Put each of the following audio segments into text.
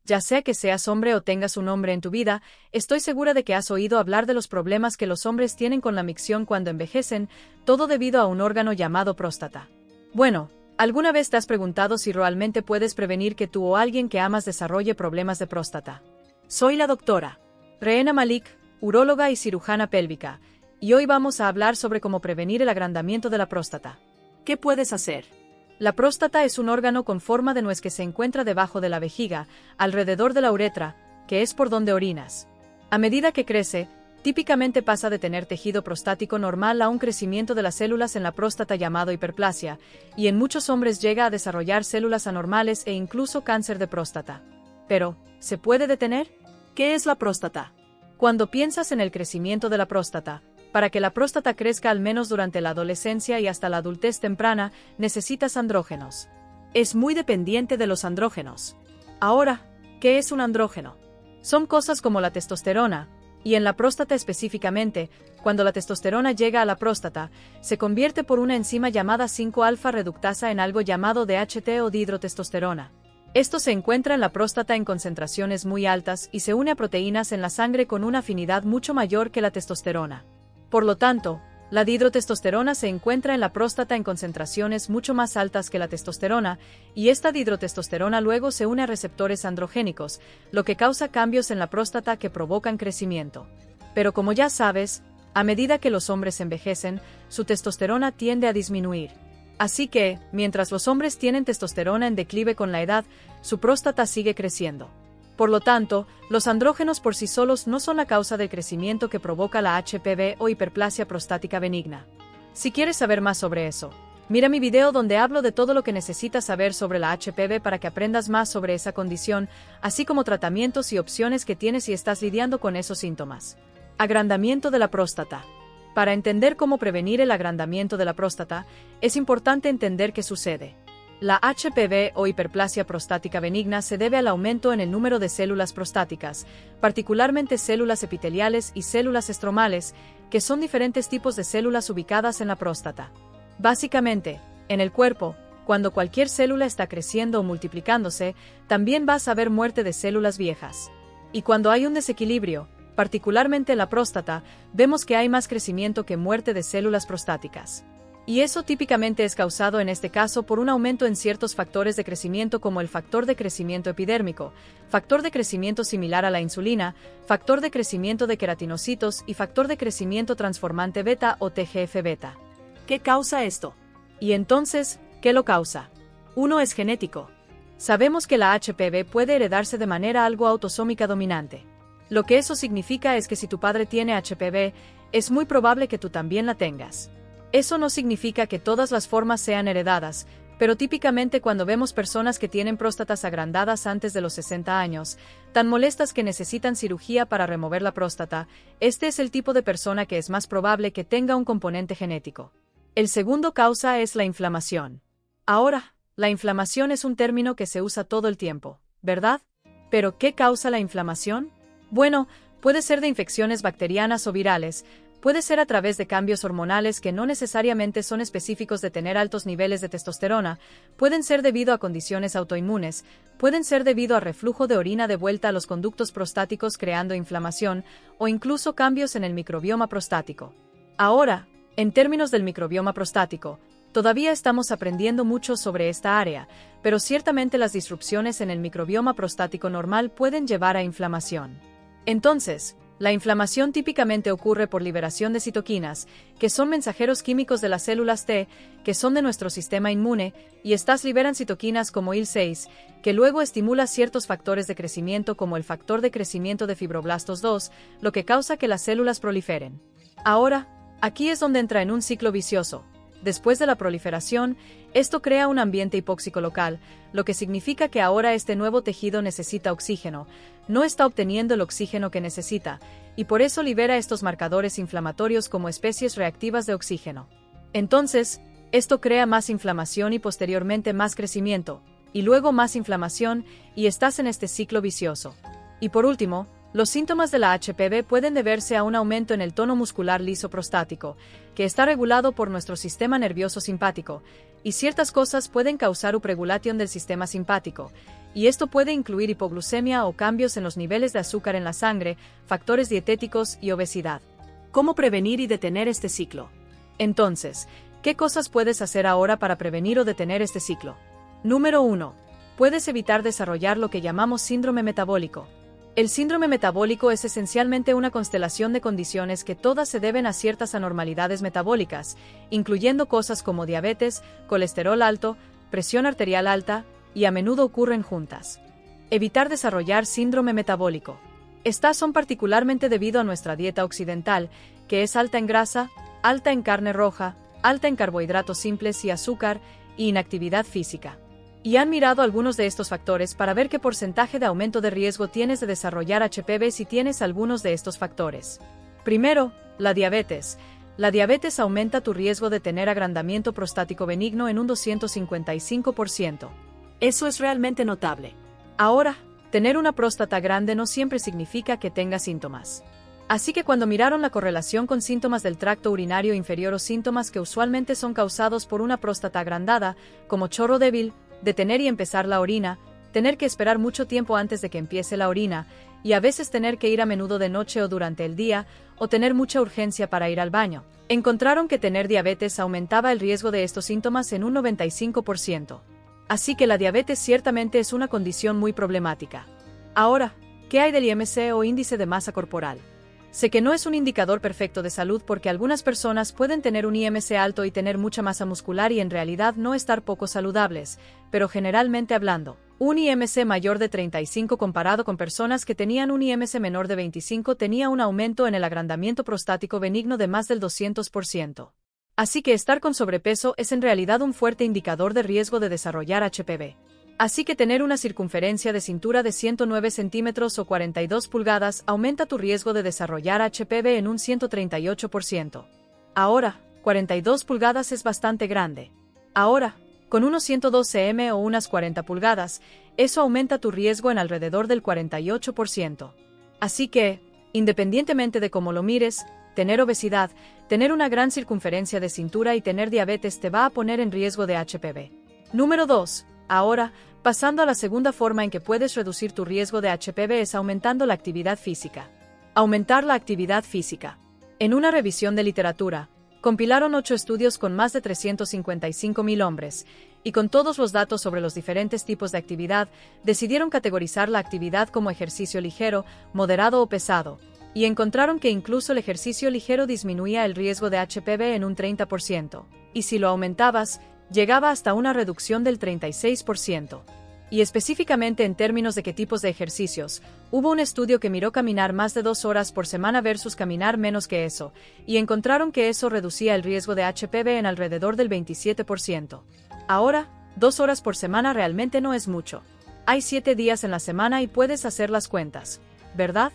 Ya sea que seas hombre o tengas un hombre en tu vida, estoy segura de que has oído hablar de los problemas que los hombres tienen con la micción cuando envejecen, todo debido a un órgano llamado próstata. Bueno, ¿alguna vez te has preguntado si realmente puedes prevenir que tú o alguien que amas desarrolle problemas de próstata? Soy la doctora Reena Malik, uróloga y cirujana pélvica, y hoy vamos a hablar sobre cómo prevenir el agrandamiento de la próstata. ¿Qué puedes hacer? La próstata es un órgano con forma de nuez que se encuentra debajo de la vejiga, alrededor de la uretra, que es por donde orinas. A medida que crece, típicamente pasa de tener tejido prostático normal a un crecimiento de las células en la próstata llamado hiperplasia, y en muchos hombres llega a desarrollar células anormales e incluso cáncer de próstata. Pero, ¿se puede detener? ¿Qué es la próstata? Cuando piensas en el crecimiento de la próstata, para que la próstata crezca al menos durante la adolescencia y hasta la adultez temprana, necesitas andrógenos. Es muy dependiente de los andrógenos. Ahora, ¿qué es un andrógeno? Son cosas como la testosterona, y en la próstata específicamente, cuando la testosterona llega a la próstata, se convierte por una enzima llamada 5-alfa reductasa en algo llamado DHT o dihidrotestosterona. Esto se encuentra en la próstata en concentraciones muy altas y se une a proteínas en la sangre con una afinidad mucho mayor que la testosterona. Por lo tanto, la dihidrotestosterona se encuentra en la próstata en concentraciones mucho más altas que la testosterona, y esta dihidrotestosterona luego se une a receptores androgénicos, lo que causa cambios en la próstata que provocan crecimiento. Pero como ya sabes, a medida que los hombres envejecen, su testosterona tiende a disminuir. Así que, mientras los hombres tienen testosterona en declive con la edad, su próstata sigue creciendo. Por lo tanto, los andrógenos por sí solos no son la causa del crecimiento que provoca la HPV o hiperplasia prostática benigna. Si quieres saber más sobre eso, mira mi video donde hablo de todo lo que necesitas saber sobre la HPV para que aprendas más sobre esa condición, así como tratamientos y opciones que tienes si estás lidiando con esos síntomas. Agrandamiento de la próstata. Para entender cómo prevenir el agrandamiento de la próstata, es importante entender qué sucede. La HPV o hiperplasia prostática benigna se debe al aumento en el número de células prostáticas, particularmente células epiteliales y células estromales, que son diferentes tipos de células ubicadas en la próstata. Básicamente, en el cuerpo, cuando cualquier célula está creciendo o multiplicándose, también vas a ver muerte de células viejas. Y cuando hay un desequilibrio, particularmente en la próstata, vemos que hay más crecimiento que muerte de células prostáticas. Y eso típicamente es causado en este caso por un aumento en ciertos factores de crecimiento como el factor de crecimiento epidérmico, factor de crecimiento similar a la insulina, factor de crecimiento de queratinocitos y factor de crecimiento transformante beta o TGF-beta. ¿Qué causa esto? Y entonces, ¿qué lo causa? Uno es genético. Sabemos que la HPV puede heredarse de manera algo autosómica dominante. Lo que eso significa es que si tu padre tiene HPV, es muy probable que tú también la tengas. Eso no significa que todas las formas sean heredadas, pero típicamente cuando vemos personas que tienen próstatas agrandadas antes de los 60 años, tan molestas que necesitan cirugía para remover la próstata, este es el tipo de persona que es más probable que tenga un componente genético. El segundo causa es la inflamación. Ahora, la inflamación es un término que se usa todo el tiempo, ¿verdad? ¿Pero qué causa la inflamación? Bueno, puede ser de infecciones bacterianas o virales. Puede ser a través de cambios hormonales que no necesariamente son específicos de tener altos niveles de testosterona, pueden ser debido a condiciones autoinmunes, pueden ser debido a reflujo de orina de vuelta a los conductos prostáticos creando inflamación, o incluso cambios en el microbioma prostático. Ahora, en términos del microbioma prostático, todavía estamos aprendiendo mucho sobre esta área, pero ciertamente las disrupciones en el microbioma prostático normal pueden llevar a inflamación. Entonces, la inflamación típicamente ocurre por liberación de citoquinas, que son mensajeros químicos de las células T, que son de nuestro sistema inmune, y estas liberan citoquinas como IL-6, que luego estimula ciertos factores de crecimiento como el factor de crecimiento de fibroblastos 2, lo que causa que las células proliferen. Ahora, aquí es donde entra en un ciclo vicioso. Después de la proliferación, esto crea un ambiente hipóxico local, lo que significa que ahora este nuevo tejido necesita oxígeno, no está obteniendo el oxígeno que necesita, y por eso libera estos marcadores inflamatorios como especies reactivas de oxígeno. Entonces, esto crea más inflamación y posteriormente más crecimiento, y luego más inflamación, y estás en este ciclo vicioso. Y por último, los síntomas de la HPV pueden deberse a un aumento en el tono muscular liso prostático, que está regulado por nuestro sistema nervioso simpático, y ciertas cosas pueden causar upregulation del sistema simpático, y esto puede incluir hipoglucemia o cambios en los niveles de azúcar en la sangre, factores dietéticos y obesidad. ¿Cómo prevenir y detener este ciclo? Entonces, ¿qué cosas puedes hacer ahora para prevenir o detener este ciclo? Número 1. Puedes evitar desarrollar lo que llamamos síndrome metabólico. El síndrome metabólico es esencialmente una constelación de condiciones que todas se deben a ciertas anormalidades metabólicas, incluyendo cosas como diabetes, colesterol alto, presión arterial alta, y a menudo ocurren juntas. Evitar desarrollar síndrome metabólico. Estas son particularmente debido a nuestra dieta occidental, que es alta en grasa, alta en carne roja, alta en carbohidratos simples y azúcar, y inactividad física. Y han mirado algunos de estos factores para ver qué porcentaje de aumento de riesgo tienes de desarrollar HPV si tienes algunos de estos factores. Primero, la diabetes. La diabetes aumenta tu riesgo de tener agrandamiento prostático benigno en un 255%. Eso es realmente notable. Ahora, tener una próstata grande no siempre significa que tenga síntomas. Así que cuando miraron la correlación con síntomas del tracto urinario inferior o síntomas que usualmente son causados por una próstata agrandada, como chorro débil, detener y empezar la orina, tener que esperar mucho tiempo antes de que empiece la orina, y a veces tener que ir a menudo de noche o durante el día, o tener mucha urgencia para ir al baño, encontraron que tener diabetes aumentaba el riesgo de estos síntomas en un 95%. Así que la diabetes ciertamente es una condición muy problemática. Ahora, ¿qué hay del IMC o índice de masa corporal? Sé que no es un indicador perfecto de salud porque algunas personas pueden tener un IMC alto y tener mucha masa muscular y en realidad no estar poco saludables, pero generalmente hablando, un IMC mayor de 35 comparado con personas que tenían un IMC menor de 25 tenía un aumento en el agrandamiento prostático benigno de más del 200%. Así que estar con sobrepeso es en realidad un fuerte indicador de riesgo de desarrollar HPV. Así que tener una circunferencia de cintura de 109 centímetros o 42 pulgadas aumenta tu riesgo de desarrollar HPV en un 138%. Ahora, 42 pulgadas es bastante grande. Ahora, con unos 102 cm o unas 40 pulgadas, eso aumenta tu riesgo en alrededor del 48%. Así que, independientemente de cómo lo mires, tener obesidad, tener una gran circunferencia de cintura y tener diabetes te va a poner en riesgo de HPV. Número 2. Ahora, pasando a la segunda forma en que puedes reducir tu riesgo de HPV es aumentando la actividad física. Aumentar la actividad física. En una revisión de literatura, compilaron 8 estudios con más de 355.000 hombres, y con todos los datos sobre los diferentes tipos de actividad, decidieron categorizar la actividad como ejercicio ligero, moderado o pesado, y encontraron que incluso el ejercicio ligero disminuía el riesgo de HPV en un 30%, y si lo aumentabas, llegaba hasta una reducción del 36%. Y específicamente en términos de qué tipos de ejercicios, hubo un estudio que miró caminar más de 2 horas por semana versus caminar menos que eso, y encontraron que eso reducía el riesgo de HPV en alrededor del 27%. Ahora, 2 horas por semana realmente no es mucho. Hay 7 días en la semana y puedes hacer las cuentas, ¿verdad?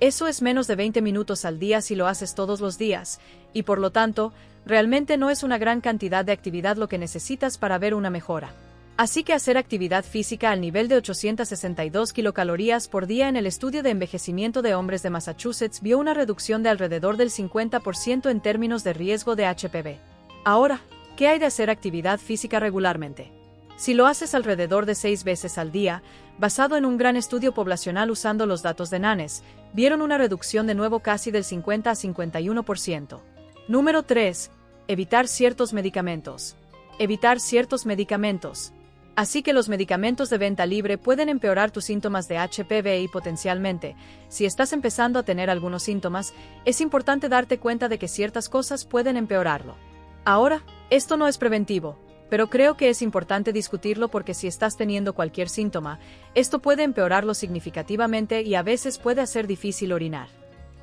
Eso es menos de 20 minutos al día si lo haces todos los días, y por lo tanto, realmente no es una gran cantidad de actividad lo que necesitas para ver una mejora. Así que hacer actividad física al nivel de 862 kilocalorías por día en el estudio de envejecimiento de hombres de Massachusetts vio una reducción de alrededor del 50% en términos de riesgo de HPV. Ahora, ¿qué hay de hacer actividad física regularmente? Si lo haces alrededor de 6 veces al día, basado en un gran estudio poblacional usando los datos de NANES, vieron una reducción de nuevo casi del 50 a 51%. Número 3. Evitar ciertos medicamentos. Evitar ciertos medicamentos. Así que los medicamentos de venta libre pueden empeorar tus síntomas de HPV y potencialmente, si estás empezando a tener algunos síntomas, es importante darte cuenta de que ciertas cosas pueden empeorarlo. Ahora, esto no es preventivo, pero creo que es importante discutirlo porque si estás teniendo cualquier síntoma, esto puede empeorarlo significativamente y a veces puede hacer difícil orinar.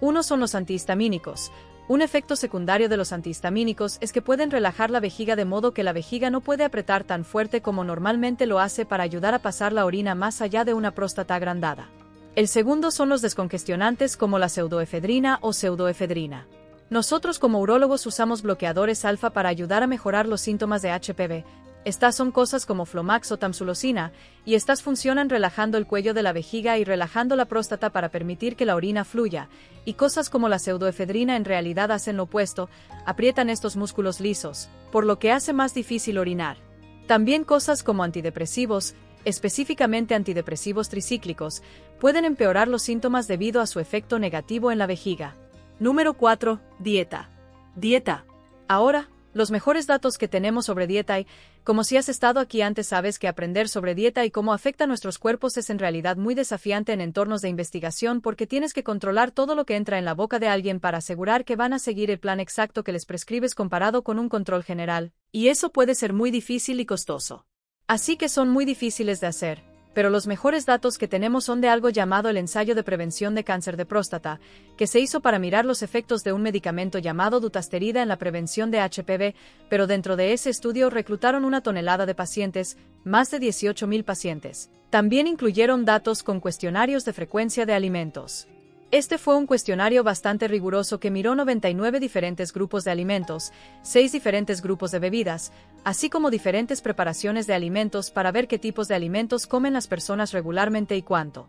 Uno son los antihistamínicos. Un efecto secundario de los antihistamínicos es que pueden relajar la vejiga de modo que la vejiga no puede apretar tan fuerte como normalmente lo hace para ayudar a pasar la orina más allá de una próstata agrandada. El segundo son los descongestionantes como la pseudoefedrina o pseudoefedrina. Nosotros como urólogos usamos bloqueadores alfa para ayudar a mejorar los síntomas de HPV. Estas son cosas como Flomax o tamsulosina, y estas funcionan relajando el cuello de la vejiga y relajando la próstata para permitir que la orina fluya, y cosas como la pseudoefedrina en realidad hacen lo opuesto, aprietan estos músculos lisos, por lo que hace más difícil orinar. También cosas como antidepresivos, específicamente antidepresivos tricíclicos, pueden empeorar los síntomas debido a su efecto negativo en la vejiga. Número 4. Dieta. Dieta. Ahora, los mejores datos que tenemos sobre dieta y, como si has estado aquí antes sabes que aprender sobre dieta y cómo afecta a nuestros cuerpos es en realidad muy desafiante en entornos de investigación porque tienes que controlar todo lo que entra en la boca de alguien para asegurar que van a seguir el plan exacto que les prescribes comparado con un control general, y eso puede ser muy difícil y costoso. Así que son muy difíciles de hacer. Pero los mejores datos que tenemos son de algo llamado el ensayo de prevención de cáncer de próstata, que se hizo para mirar los efectos de un medicamento llamado dutasterida en la prevención de HPV, pero dentro de ese estudio reclutaron 1 tonelada de pacientes, más de 18,000 pacientes. También incluyeron datos con cuestionarios de frecuencia de alimentos. Este fue un cuestionario bastante riguroso que miró 99 diferentes grupos de alimentos, 6 diferentes grupos de bebidas, así como diferentes preparaciones de alimentos para ver qué tipos de alimentos comen las personas regularmente y cuánto.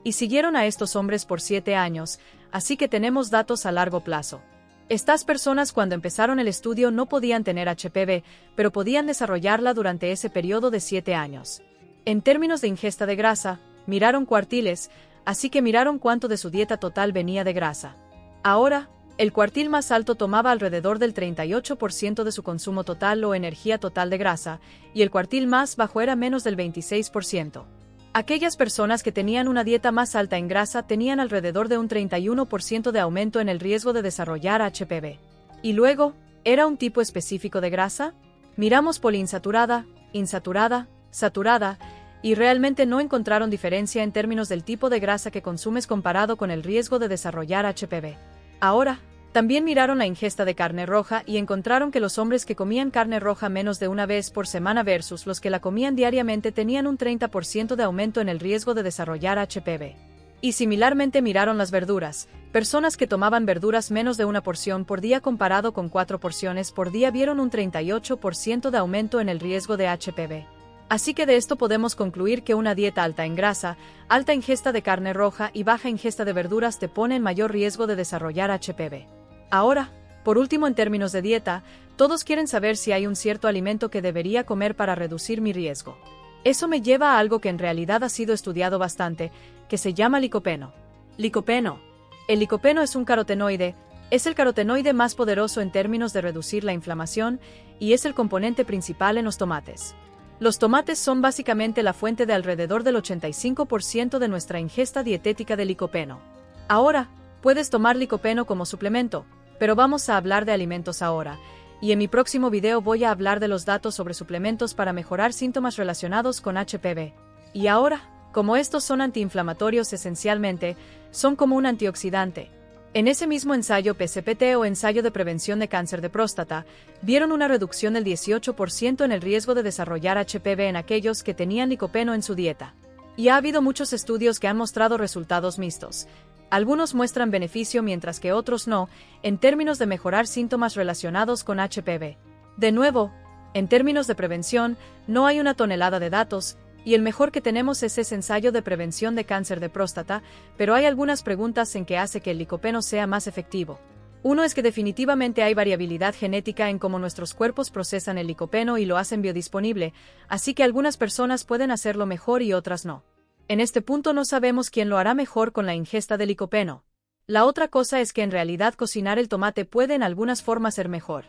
Y siguieron a estos hombres por 7 años, así que tenemos datos a largo plazo. Estas personas cuando empezaron el estudio no podían tener HPV, pero podían desarrollarla durante ese periodo de 7 años. En términos de ingesta de grasa, miraron cuartiles, así que miraron cuánto de su dieta total venía de grasa. Ahora, el cuartil más alto tomaba alrededor del 38% de su consumo total o energía total de grasa, y el cuartil más bajo era menos del 26%. Aquellas personas que tenían una dieta más alta en grasa tenían alrededor de un 31% de aumento en el riesgo de desarrollar HPV. Y luego, ¿era un tipo específico de grasa? Miramos poliinsaturada, insaturada, saturada, y realmente no encontraron diferencia en términos del tipo de grasa que consumes comparado con el riesgo de desarrollar HPV. Ahora, también miraron la ingesta de carne roja y encontraron que los hombres que comían carne roja menos de una vez por semana versus los que la comían diariamente tenían un 30% de aumento en el riesgo de desarrollar HPV. Y similarmente miraron las verduras. Personas que tomaban verduras menos de una porción por día comparado con 4 porciones por día vieron un 38% de aumento en el riesgo de HPV. Así que de esto podemos concluir que una dieta alta en grasa, alta ingesta de carne roja y baja ingesta de verduras te pone en mayor riesgo de desarrollar HPV. Ahora, por último en términos de dieta, todos quieren saber si hay un cierto alimento que debería comer para reducir mi riesgo. Eso me lleva a algo que en realidad ha sido estudiado bastante, que se llama licopeno. Licopeno. El licopeno es un carotenoide, es el carotenoide más poderoso en términos de reducir la inflamación y es el componente principal en los tomates. Los tomates son básicamente la fuente de alrededor del 85% de nuestra ingesta dietética de licopeno. Ahora, puedes tomar licopeno como suplemento, pero vamos a hablar de alimentos ahora, y en mi próximo video voy a hablar de los datos sobre suplementos para mejorar síntomas relacionados con HPV. Y ahora, como estos son antiinflamatorios esencialmente, son como un antioxidante. En ese mismo ensayo PCPT o ensayo de prevención de cáncer de próstata, vieron una reducción del 18% en el riesgo de desarrollar HPV en aquellos que tenían licopeno en su dieta. Y ha habido muchos estudios que han mostrado resultados mixtos. Algunos muestran beneficio mientras que otros no, en términos de mejorar síntomas relacionados con HPV. De nuevo, en términos de prevención, no hay una tonelada de datos, y el mejor que tenemos es ese ensayo de prevención de cáncer de próstata, pero hay algunas preguntas en que hace que el licopeno sea más efectivo. Uno es que definitivamente hay variabilidad genética en cómo nuestros cuerpos procesan el licopeno y lo hacen biodisponible, así que algunas personas pueden hacerlo mejor y otras no. En este punto no sabemos quién lo hará mejor con la ingesta de licopeno. La otra cosa es que en realidad cocinar el tomate puede en algunas formas ser mejor.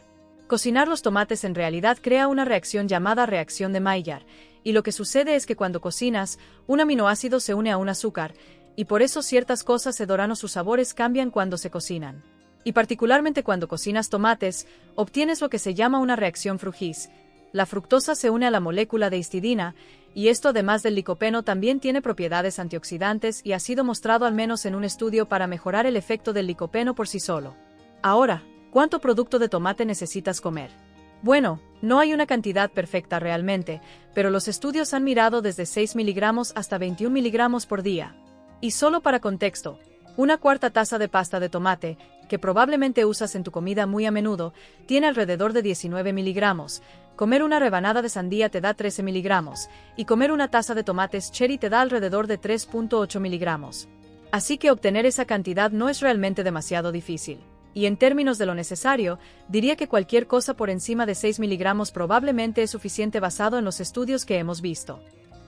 Cocinar los tomates en realidad crea una reacción llamada reacción de Maillard, y lo que sucede es que cuando cocinas, un aminoácido se une a un azúcar, y por eso ciertas cosas se doran o sus sabores cambian cuando se cocinan. Y particularmente cuando cocinas tomates, obtienes lo que se llama una reacción Frugis. La fructosa se une a la molécula de histidina, y esto además del licopeno también tiene propiedades antioxidantes y ha sido mostrado al menos en un estudio para mejorar el efecto del licopeno por sí solo. Ahora, ¿cuánto producto de tomate necesitas comer? Bueno, no hay una cantidad perfecta realmente, pero los estudios han mirado desde 6 miligramos hasta 21 miligramos por día. Y solo para contexto, una cuarta taza de pasta de tomate, que probablemente usas en tu comida muy a menudo, tiene alrededor de 19 miligramos. Comer una rebanada de sandía te da 13 miligramos, y comer una taza de tomates cherry te da alrededor de 3.8 miligramos. Así que obtener esa cantidad no es realmente demasiado difícil. Y en términos de lo necesario, diría que cualquier cosa por encima de 6 miligramos probablemente es suficiente basado en los estudios que hemos visto.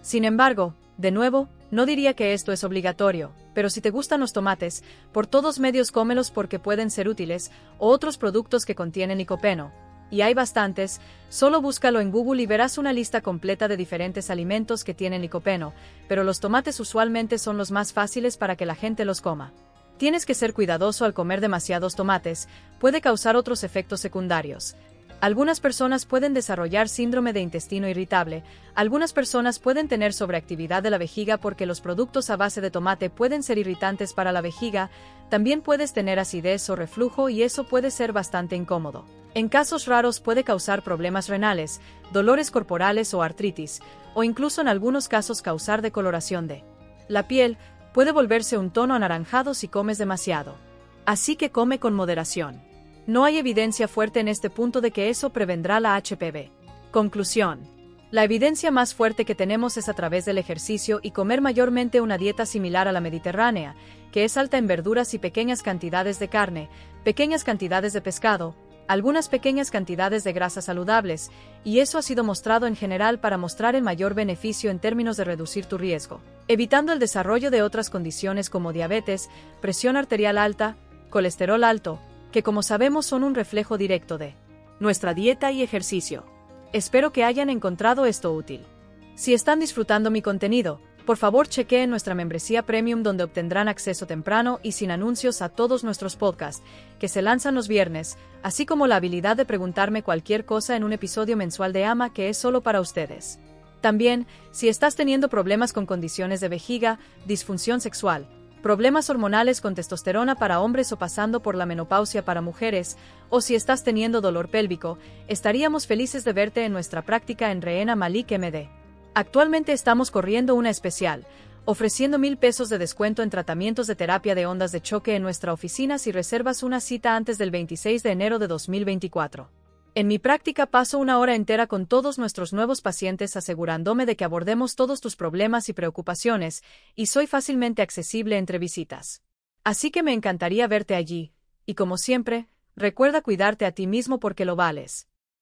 Sin embargo, de nuevo, no diría que esto es obligatorio, pero si te gustan los tomates, por todos medios cómelos porque pueden ser útiles, o otros productos que contienen licopeno. Y hay bastantes, solo búscalo en Google y verás una lista completa de diferentes alimentos que tienen licopeno, pero los tomates usualmente son los más fáciles para que la gente los coma. Tienes que ser cuidadoso al comer demasiados tomates, puede causar otros efectos secundarios. Algunas personas pueden desarrollar síndrome de intestino irritable, algunas personas pueden tener sobreactividad de la vejiga porque los productos a base de tomate pueden ser irritantes para la vejiga, también puedes tener acidez o reflujo y eso puede ser bastante incómodo. En casos raros puede causar problemas renales, dolores corporales o artritis, o incluso en algunos casos causar decoloración de la piel, puede volverse un tono anaranjado si comes demasiado. Así que come con moderación. No hay evidencia fuerte en este punto de que eso prevendrá la HPV. Conclusión. La evidencia más fuerte que tenemos es a través del ejercicio y comer mayormente una dieta similar a la mediterránea, que es alta en verduras y pequeñas cantidades de carne, pequeñas cantidades de pescado, algunas pequeñas cantidades de grasas saludables, y eso ha sido mostrado en general para mostrar el mayor beneficio en términos de reducir tu riesgo, evitando el desarrollo de otras condiciones como diabetes, presión arterial alta, colesterol alto, que como sabemos son un reflejo directo de nuestra dieta y ejercicio. Espero que hayan encontrado esto útil. Si están disfrutando mi contenido, por favor chequeen nuestra membresía premium donde obtendrán acceso temprano y sin anuncios a todos nuestros podcasts, que se lanzan los viernes, así como la habilidad de preguntarme cualquier cosa en un episodio mensual de Ama que es solo para ustedes. También, si estás teniendo problemas con condiciones de vejiga, disfunción sexual, problemas hormonales con testosterona para hombres o pasando por la menopausia para mujeres, o si estás teniendo dolor pélvico, estaríamos felices de verte en nuestra práctica en Reena Malik MD. Actualmente estamos corriendo una especial, ofreciendo $1,000 de descuento en tratamientos de terapia de ondas de choque en nuestra oficina si reservas una cita antes del 26 de enero de 2024. En mi práctica paso una hora entera con todos nuestros nuevos pacientes asegurándome de que abordemos todos tus problemas y preocupaciones, y soy fácilmente accesible entre visitas. Así que me encantaría verte allí, y como siempre, recuerda cuidarte a ti mismo porque lo vales.